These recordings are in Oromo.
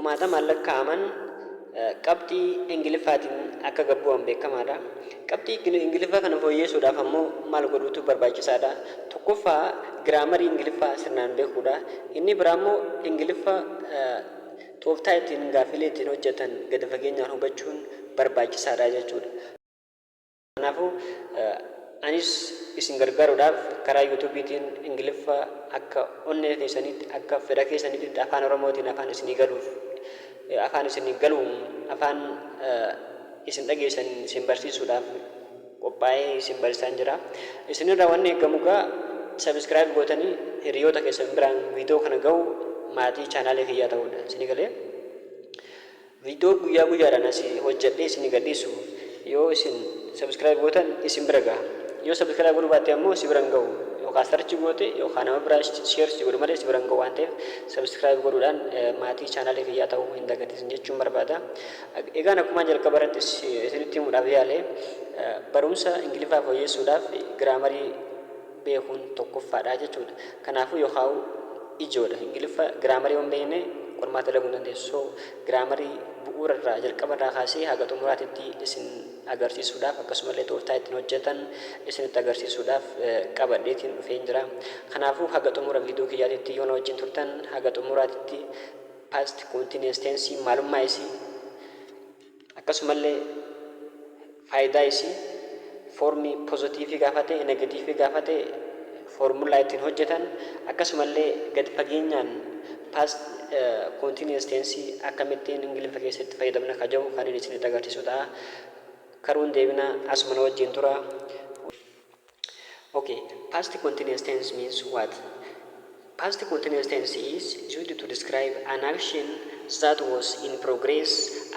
kumaata maallaqaaman qabxii ingiliffaatiin akka gabbu'an beekamaadha. Qabxii ingiliffaa kana fooyyessuudhaaf ammoo maal godhuutu barbaachisaadha. Tokkoffaa giraamarii ingiliffaa sirnaan beekuudha. Inni biraa immoo ingiliffaa tooftaa ittiin gaaffilee ittiin hojjetan gadi fageenyaan hubachuun barbaachisaadha jechuudha. Kanaafuu anis isin gargaaruudhaaf karaa yuutuubiitiin ingiliffaa akka onnee keessanitti akka fedha keessanitti afaan oromootiin afaan isinii galuuf afaan isinii galuun afaan isin dhageessan isin barsiisuudhaaf qophaa'ee isin barsiisaan jira. Isinirraa wanni eegamu gaa sabiskiraayib gootanii hiriyoota keessan biraan viidiyoo kana ga'u maatii chaanaalee kiyyaa ta'uudha. Isinii galee viidiyoo guyyaa guyyaadhaan asii hojjedhee isinii gadhiisu yoo isin sabiskiraayib gootan isin bira ga'a. Yoo sabiskiraayib godhuu baatte ammoo si biran ga'u yookaan sarchi goote yookaan nama biraa sheersi godhu malee si biran ga'u waan ta'eef sabiskiraayib godhuudhaan maatii chaanaalee kiyyaa ta'uu hin dagatiisin jechuun barbaada. Egaan akkuma jalqaba irratti isinitti himuudhaaf yaale barumsa ingiliffaa fooyyessuudhaaf giraamarii beekuun tokkoffaadha jechuudha. Kanaafuu yookaan ijoodha ingiliffaa giraamarii waan beekne qormaata laguu dandeessu. So giraamarii bu'uura irraa jalqaba irraa kaasee haga xumuraatitti isin agarsiisuudhaaf akkasumallee tooftaa ittiin hojjetan isinitti agarsiisuudhaaf qabadheetiin dhufee jira. Kanaafuu haga xumura viidiyoo kiyyaatitti yoo na wajjin turtan haga xumuraatitti past continuous tense maalummaa isii akkasumallee faayidaa isii foormii pozitiivii gaafa ta'e negatiivii gaafa ta'e foormulaa ittiin hojjetan akkasumallee gadi fageenyaan past continuous tense akkamittiin ingiliffa keessatti fayyadamna kajabu kan inni isinitti agarsiisudha. Karuun deebina asuma na wajjin tura. Okay, past continuous tense means what? Past continuous tense is used to describe an action that was in progress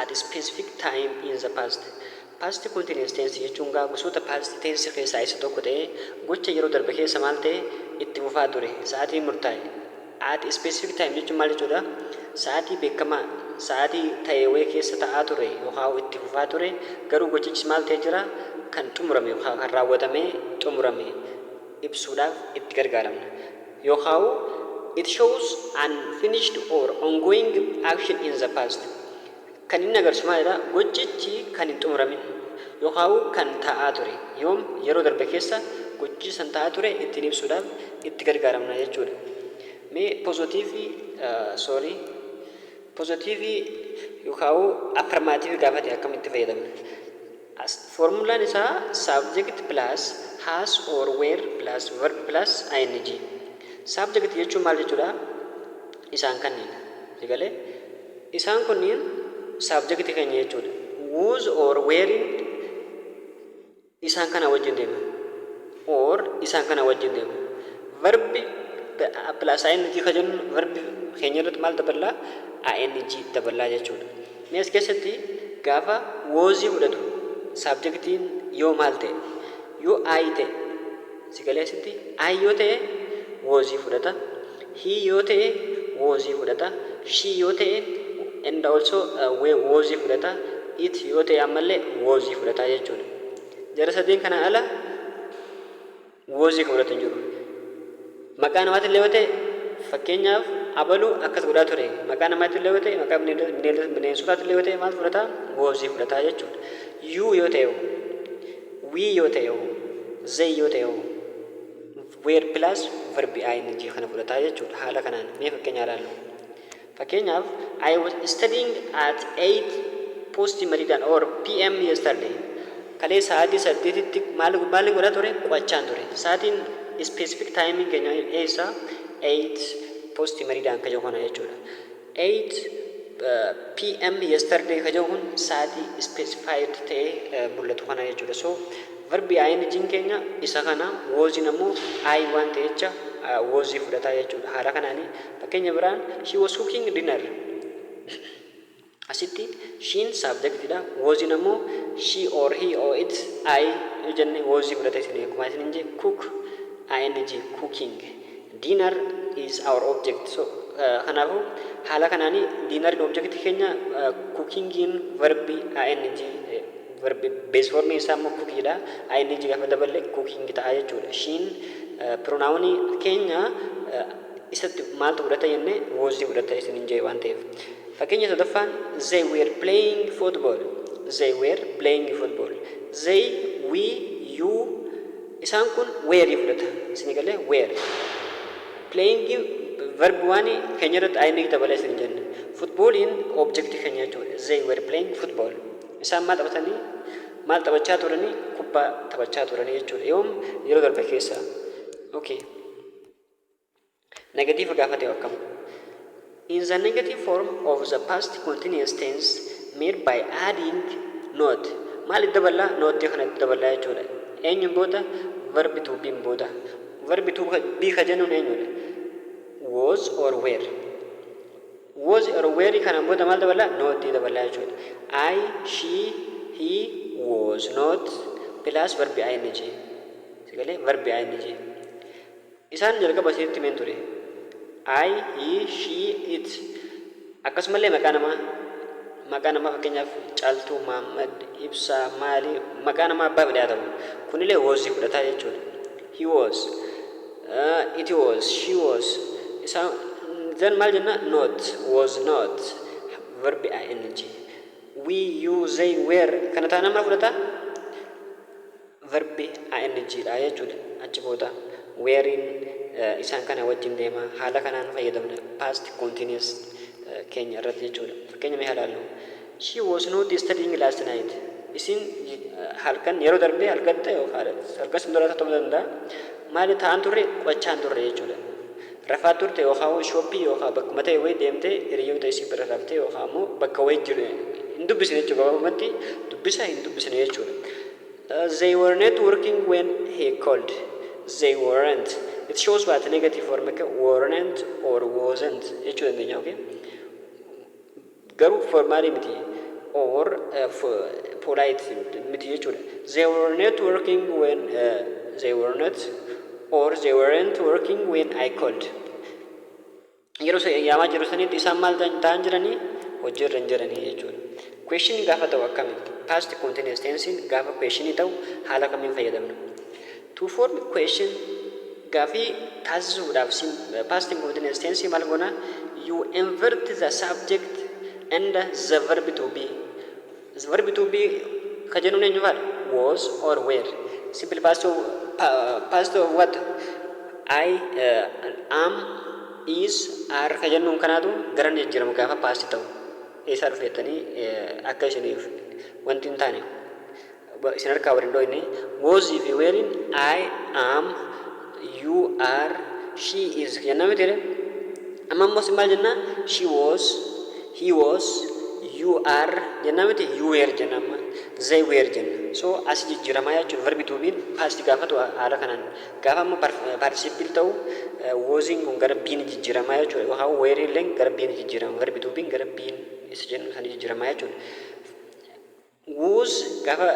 at a specific time in the past. Past continuous tense jechuun gaa gosoota past tense keessaa isa tokko ta'ee gocha yeroo darbe keessa maal ta'e itti fufaa ture sa'aatii murtaa'e. At a specific time jechuun maal jechuudha? Sa'aatii beekamaa sa'aatii ta'ee keessa ta'aa ture yookaan itti fufaa ture garuu gochichi maal ta'ee jira kan xumurame yookaan kan raawwatamee xumurame ibsuudhaaf itti gargaaramna. Yookaan it shows unfinished or ongoing action in the past. Kan inni agarsiisu maalidha? Gochichi kan hin xumuramin yookaan kan ta'aa ture yoom yeroo darbe keessa gochichi san ta'aa ture ittiin ibsuudhaaf itti gargaaramna jechuudha. Mee pozitiivii yookaan affirmative gaafate akkamitti fayyadamna? Formulaan isaa subject plus has or were plus verb plus ing. Subject jechuun maal jechuudha? Isaan kanneen sigalee isaan kunniin subject keenya jechuudha. Was or were isaan kana wajjin deema or isaan kana wajjin deema. Verb plus ing kan jennu verb keenya irratti maal daballaa? ing daballaa jechuudha. Mees keessatti gaafa was fudhatu subjectiin yoo maal ta'e yoo I ta'e sigalee asitti I yoo ta'e was fudhata, he yoo ta'e was fudhata, she yoo ta'e and also was fudhata, it yoo ta'e ammallee was fudhata jechuudha. Jara sadeen kana ala was fudhatan jiru. Maqaa namaatiin yoo ta'e fakkeenyaaf abaluu akkas godhaa ture. Maqaa namaatiin yoo ta'e maqaa bineensotaatiin yoo ta'e maal fudhata? Was fudhata jechuudha. You yoo ta'e we yoo ta'e they yoo ta'e were plus verb ing kana fudhata jechuudha. Haala kanaan mee fakkeenya ilaallu. Fakkeenyaaf I was studying at 8 post-meridian or PM yesterday. Kalee sa'aatii 8tti maal godhaa ture? Qo'achaan ture. Sa'aatiin specific timing keenya eessa? 8 post-meridian ka jedhu kana jechuudha. 8 PM yesterday ka jedhu kun sa'aatii specified ta'ee mul'atu kana jechuudha. So verbi ing keenya isa kana woziin ammoo I waan ta'echa wozii fudhataa jechuudha. Haala kanaanii fakkeenya biraan she was cooking dinner. Asitti shiin subjectidha. Woziin ammoo she or he or it I yoo jenne wozii fudhata isin akkuma isin jee cook ing cooking. Dinner is our object. So kanaafu haala kanaanii dinner object keenya cookingiin verbi ing verbi base form isaa immoo cookidha. ing gaafa daballe cooking ta'a jechuudha. Shiin pronoun keenya isatti maaltu fudhata jenne wozii fudhata isin jee waan ta'eef. Fakkeenya sadaffaan they were playing football. They were playing football. They, we, you isaan kun were fudhata. Isin galee were. Playing verb waan keenya irratti ayinii dabalee isin jenne. Footballiin object keenya jechuudha. They were playing football. Isaan maal taphatanii maal taphachaa turanii kubbaa taphachaa turanii jechuudha. Yoom yeroo darbe keessa. Okay. Negative gaafate akkam. In the negative form of the past continuous tense made by adding not. Maal dabala not kanatti dabala jechuudha. Eenyuun booda verb to be booda. Verb to be ka jennuun eenyudha? Was or were. Was or were kana booda maal dabala? Not dabala jechuudha. I, she, he was not plus verb ing. Sigale verb ing. Isaan jalqaba asitti meen ture. I, he, she, it. Akkasumallee maqaa namaa fakkeenyaaf Caaltuu, Muhammad, Ibsaa, Maali maqaa namaa abbaa fidhaa ta'u. Kunillee was fudhataa jechuudha. He was, it was, she was. Isaan then maal jenna? Not, was not, verb ing. We, you, they, were. Kana taanaa maal fudhataa? Verb ing dha jechuudha. Achi booda wherein isaan kana wajjin deema haala kanaan fayyadamna past continuous keenya irratti jechuudha. Fakkeenya mee ilaallu. She was not studying last night. Isin halkan yeroo darbe halkan ta'e yookaan halkan dura ta'uu danda'a. Maali ta'an turre qochaan turre jechuudha. Rafaa turte yookaan shoppii yookaan bakka matee wayii deemtee hiriyoota isii bira raftee yookaan immoo bakka wayii jiru hin dubbisne jechuudha. Gabaabumatti dubbisa hin dubbisne jechuudha. They were not working when he called. They weren't. It shows what negative form weren't or wasn't. Okay? Garuu formally miti or polite miti jechuudha. They were not working when they were not or they weren't working when I called. Yeroo yaamaa jiru sanitti isaan maal ta'an jiranii hojiirra hin jiranii jechuudha. Question gaafa ta'u akkamiin? Past continuous tense gaafa question ta'u haala kamiin fayyadamna? To form question gaafii taasisuudhaaf past continuous tense maal goona? You invert the subject and the verb to be. The verb to be ka jennuun eenyu faadha? Was or were. Simple past of what? I am, is, are ka jennuun kanaatu garan jijjiiramu gaafa past ta'u. Eessaa dhufeettanii akka isiniif wanti hin taane isin harkaa waliin dhooyne was if you were in I am, you are, she is jennaa miti jedhe. Amma immoo maal jenna? She was, he was, you are jennaa miti, you were jenna amma they were jenna. So as jijjiiramaa jechuudha verbi to be past gaafatu haala kanaan gaafa amma participle ta'u wasiin kun gara biin jijjiiramaa jechuudha yookaan were illee gara biin jijjiirama verbi to be gara biin isa jennu san jijjiiramaa jechuudha. Was gaafa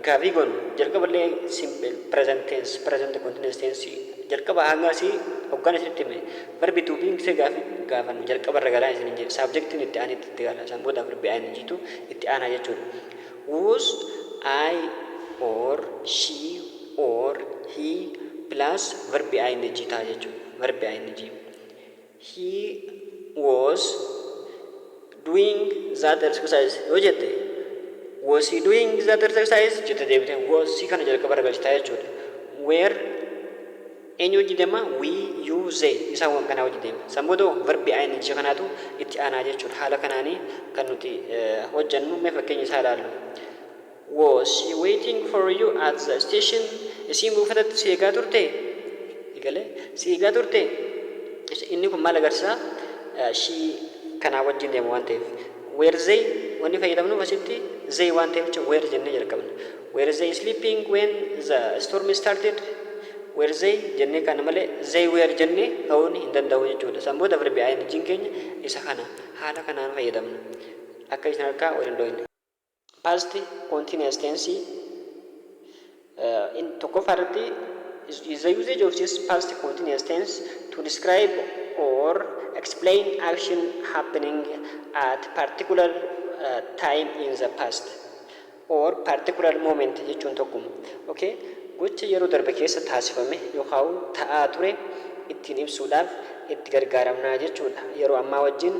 gaafii goonu jalqaballee simple present tense present continuous tense jalqaba hanga si hoggaan isinitti hime verbi to be se gaafannu jalqaba irra galaa isin jedhe subjectiin itti aanee itti gala san booda verbi ing jitu itti aanaa jechuudha. Was I or she or he plus verbi ing ta'a jechuudha. Verbi ing. He was doing that exercise yoo jette was he doing that exercise jette deebitee was he kana jalqaba irra galchitaa jechuudha. Where eenyu hojii deema? We, you, they isaan waan kanaa hojii deema. San booda verbi ing kanaatu itti aanaa jechuudha. Haala kanaanii kan nuti hojjannu mee fakkeenya isaa ilaallu. Was she waiting for you at the station? Isin buufatatti si eegaa turte? Egalee si eegaa turte? Inni kun maal agarsiisa? She kanaa wajjin deema waan ta'eef. Were they wanni fayyadamnu asitti they waan ta'eef were jennee jalqabna. Were they sleeping when the storm started? Were they jennee kana malee they were jennee ta'uun hin danda'u jechuudha. San booda verbi ing keenya isa kana haala kanaan fayyadamna. Akka isin harkaa waliin dhooyne. Past continuous tense in tokkoffaarratti is the usage of this past continuous tense to describe or explain action happening at particular time in the past or particular moment jechuun tokkuma. Okay? Gocha yeroo darbe keessa taasifame yookaan ta'aa ture ittiin ibsuudhaaf itti gargaaramnaa jechuudha. Yeroo ammaa wajjin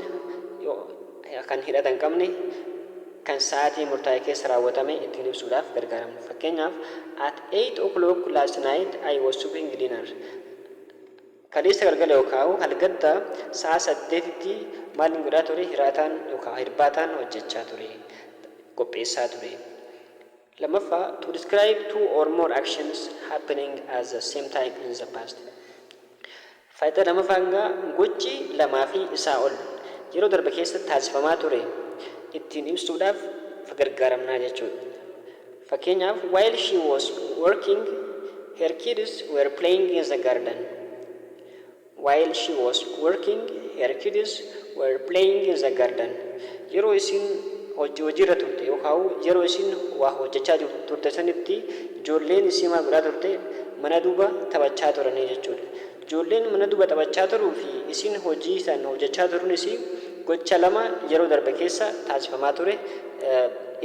kan hidhatan qabne kan sa'aatii murtaa'e keessa raawwatame ittiin ibsuudhaaf gargaaramna. Fakkeenyaaf at 8 o'clock last night I was serving dinner. Kaleessa galgala yookaan halgadda sa'a 8tti maalin godhaa ture hiraataan yookaan hirbaataan hojjechaa ture qopheessaa ture. Lamaffaa to describe two or more actions happening at the same time in the past. Faayidaa lamaffaan gochi lamaa fi isaa ol yeroo darbe keessatti taasifamaa ture ittiin ibsuudhaaf gargaaramnaa jechuudha. Fakkeenyaaf while she was working her kids were playing in the garden. While she was working her kids were playing in the garden. Yeroo isin hojiirra turte yookaan yeroo isin waa hojjechaa turte sanitti ijoolleen isii maal godhaa turte mana duuba taphachaa turanii jechuudha. Ijoolleen mana duuba taphachaa turuu fi isin hojii san hojjechaa turuun isii gocha lama yeroo darbe keessa taasifamaa ture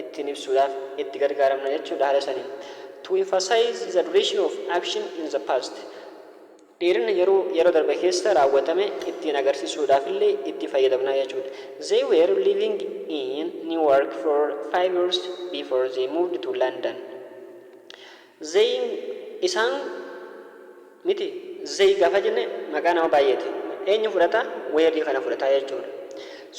ittiin ibsuudhaaf itti gargaaramna jechuudha haala saniin. To emphasize the duration of action in the past. Dheerina yeroo darbe keessa raawwatame ittiin agarsiisuudhaaf illee itti fayyadamna jechuudha. They were living in New York for 5 years before they moved to London. They isaan miti zay gaafa jenne maqaa nama baay'eeti. Eenyu fudhata? Weerii kana fudhata jechuudha.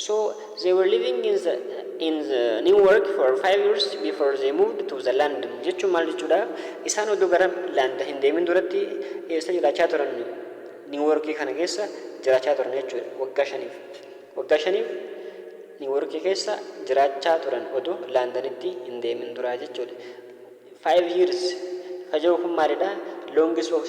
So they were living in the New York for 5 years before they moved to the London. Jechuun maal jechuudha? Isaan odoo gara London hin deemin duratti eessa jiraachaa turan? New York kana keessa jiraachaa turan jechuudha. Waggaa 5. Waggaa 5 New York keessa jiraachaa turan odoo Londonitti hin deemin dura jechuudha. 5 years kajoo kun maalidha? Longest of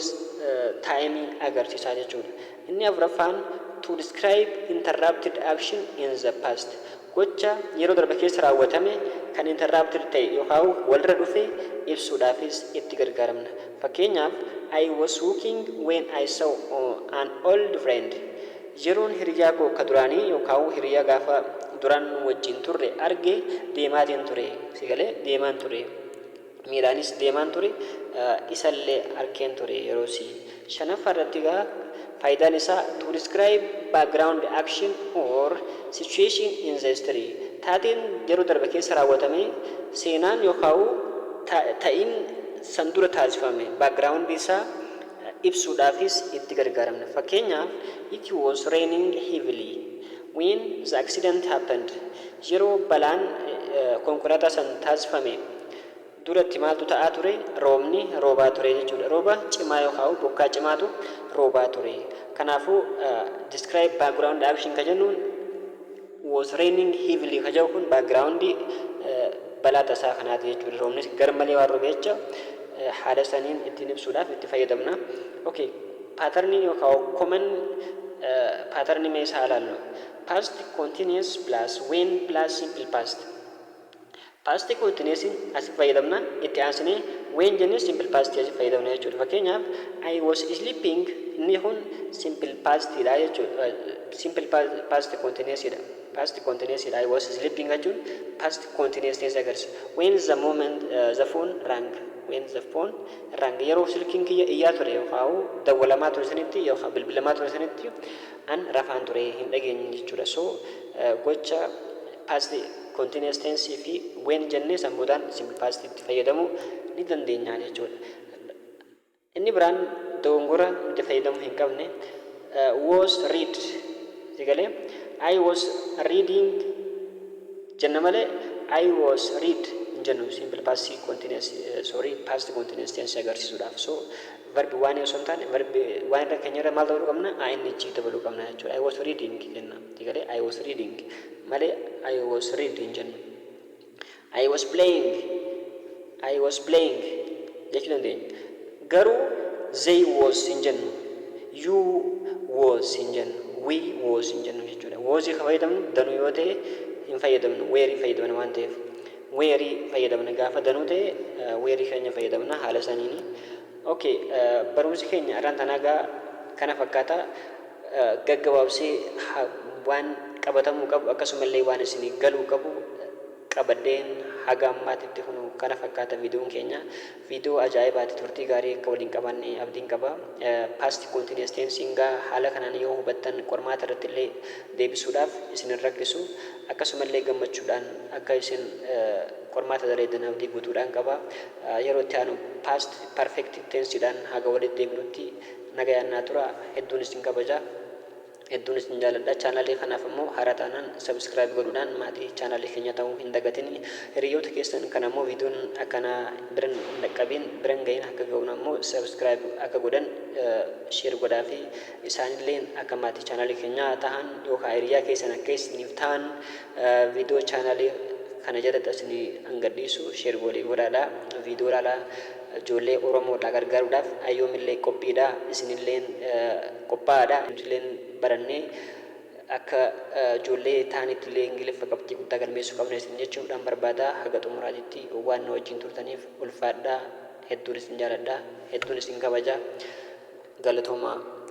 time agarsiisaa jechuudha. Inni afuraffaan to describe interrupted action in the past. Gocha yeroo darbe keessa raawwatame kan interrupted ta'e yookaan walirra dhufe ibsuudhaafis itti gargaaramna. Fakkeenyaaf I was walking when I saw an old friend. Yeroon hiriyaa koo ka duraanii yookaan hiriyaa gaafa duraan wajjin turre arge deemaatiin ture. Sigalee deemaan ture. Miilaanis deemaan ture isallee arkeen ture yeroo si. Shanaffaa irratti faayidaan isaa to describe background action or situation in the history. Taateen yeroo darbe keessa raawwatame seenaan yookaan ta'in san dura taasifame background isaa ibsuudhaafis itti gargaaramna. Fakkeenyaaf it was raining heavily when the accident happened. Yeroo balaan konkolaataa san taasifame duratti maaltu ta'aa ture? Roobni roobaa ture jechuudha. Rooba cimaa yookaan bokkaa cimaatu roobaa ture. Kanaafuu describe background action ka jennuun was raining heavily ka jedhu kun background balaa tasaa kanaati jechuudha. Roobnis garmalee waan roobee jecha haala saniin ittiin ibsuudhaaf itti fayyadamna. Okay, patternii yookaan common patternii mee isaa ilaallu. Past continuous plus when plus simple past. Past continuous as fayyadamna itti aansine when jenne simple past as fayyadamna jechuudha. Fakkeenyaaf I was sleeping inni kun simple past dha jechuudha. Simple past continuous dha. Past continuous dha. I was sleeping jechuun past continuous tense agarsiisa. When the moment the phone rang. When the phone rang yeroo silkiin kiyya iyyaa ture yookaan dawwalamaa ture sanitti yookaan bilbilamaa ture sanitti an rafaan ture hin dhageenye jechuudha. So gocha past continuous tense fi when jennee sammuudhaan simple past itti fayyadamuu ni dandeenya jechuudha. Inni biraan dogongora itti fayyadamuu hin qabne was read sigalee I was reading jenna malee I was read jennu simple past continuous past continuous tense agarsiisuudhaaf. So verb waan yoo ta'an verb waan irra keenyarra maal ta'uu qabna ing dabaluu qabna jechuudha. I was reading jenna sigalee I was reading malee I was reading jennu. I was playing jechuu dandeenya. Garuu they was hin jennu you was hin jennu we was hin jennu jechuudha. Was ka fayyadamnu danuu yoo ta'e hin fayyadamnu where fayyadamna waan ta'eef where fayyadamna gaafa danuu ta'e where keenya fayyadamna haala saniini. Okay, barumsi keenya irraan tanagaa kana fakkaata gaggabaabsee waan qabatamuu qabu akkasumallee waan isinii galuu qabu qabadeen haga ammaatitti kunu kana fakkaata viidiyoon keenya. Viidiyoo ajaa'ibaati, turtii gaarii akka waliin qabaanne abdiin qaba. Past continuous tense haala kanaan yoo hubattan qormaata irratti illee deebisuudhaaf isin rakkisu. Akkasumallee gammachuudhaan akka isin qormaata dareedan abdii guutuudhaan qaba. Yeroo itti aanu past perfect tenseidhaan haga walitti deebinutti nagayaan naa tura. Hedduun isin kabaja. Hedduun isin jaaladha. Chaanaalii kanaaf immoo haaraa taanaan subscribe godhuudhaan maatii chaanaalii keenya ta'uu hin dagatin. Hiriyoota keessan kan ammoo viidiyoon akkana biran dhaqqabiin biran gahin akka ga'uun ammoo subscribe akka godhan share godhaa fi isaanillee akka maatii chaanaalii keenyaa ta'an yookaan hiriyaa keessan akka isiniif ta'an viidiyoo chaanaalii kana jalatti isinii hangadhiisu share godhaadha. Viidiyoo ilaalaa ijoollee Oromoodhaa gargaaruudhaaf ayyoomillee qophiidha. Isinillee qophaa'aadha. Isinillee barannee akka ijoollee ta'anitti illee Ingiliffa qabxii guddaa galmeessuu qabna isin jechuudhaan barbaada. Haga xumuraatitti waan na wajjin turtaniif ulfaadhaa. Hedduun isin jaaladha. Hedduun isin kabaja. Galatoomaa.